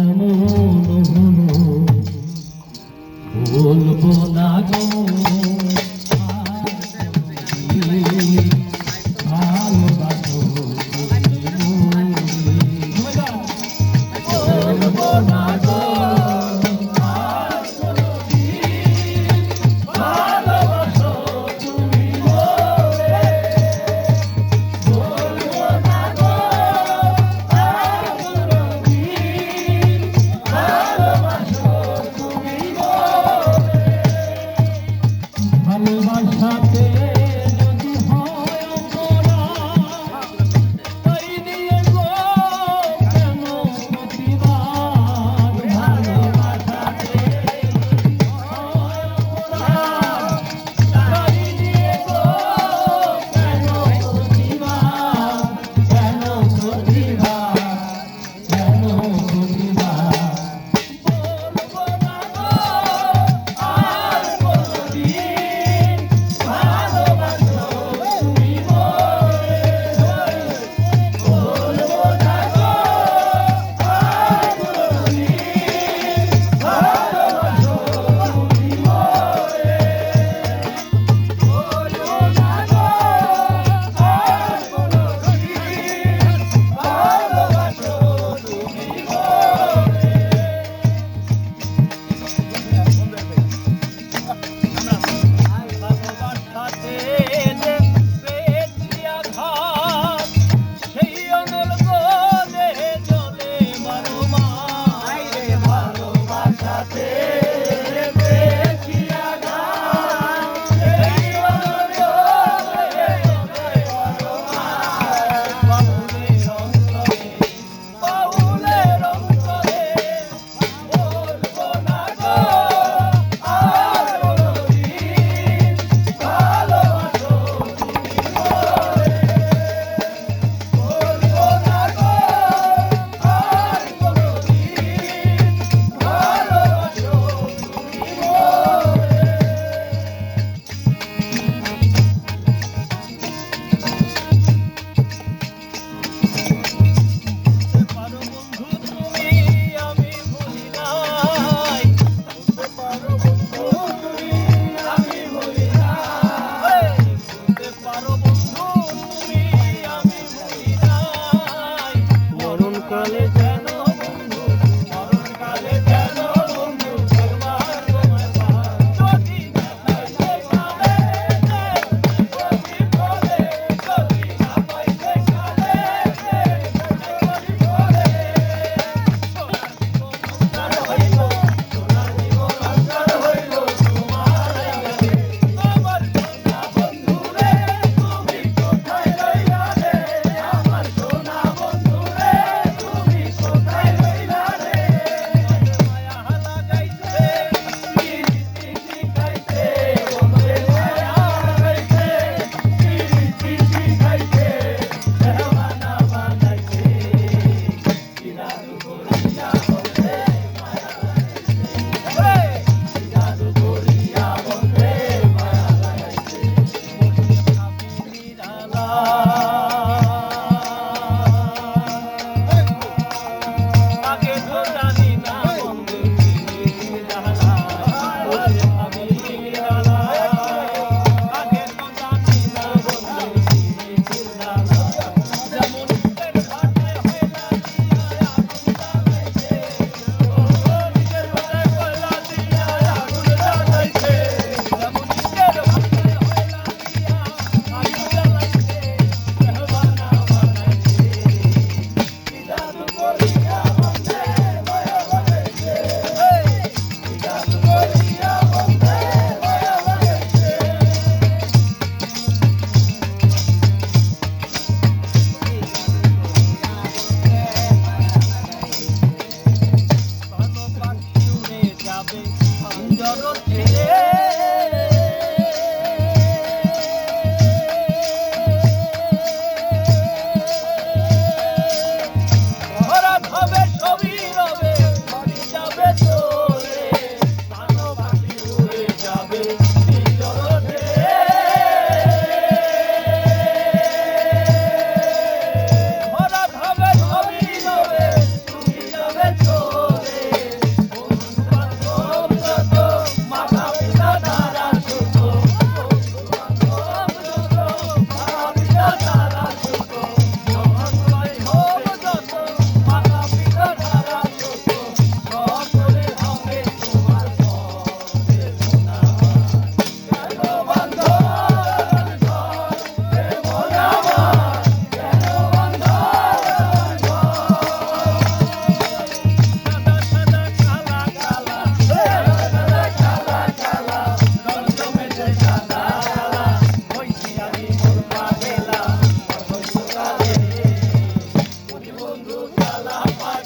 এমন হলো বলবো না গো ভালোবাসো বলবো না গো ভালোবাসাতে যদি হয় অপরাধ তাই নিয়ে গো কেন প্রতিবাদ ভালোবাসাতে হয় অপরাধ তাই নিয়ে গো কেন প্রতিবাদ কেন প্রতিবাদ কেন প্রতিবাদ বলবো না গো আর কোনদিন ভালোবাসো তুমি মোরে বলবো না গো আর কোনদিন ভালোবাসো তুমি মোরে বলবো না গো আর কোনদিন ভালোবাসো তুমি ভালোবাসাতে যে পেয়েছি আঘাত সেই অনল গোলে চলে বারোমাস ভালোবাসাতে যে পেয়েছি আঘাত সেই অনল গোলে চলে বারোমাস বাউলের অন্তরে বলবো না গো আর কোনদিন ভালোবাসো তুমি মোরে বলবো না গো আর কোনদিন ভালোবাসো তুমি মোরে পারো বন্ধু তুমি আমি ভুলি নাই বলতে পারো বন্ধু তুমি আমি ভুলি নাই বলতে পারো বন্ধু তুমি আমি ভুলি নাই মরণকালে যেন বন্ধু মরণকালে যেন বন্ধু একবার তোমায় পাই যদি পাইতে কালে যদি বলে যদি না পাইতে কালে তুমি জ্বালা পাই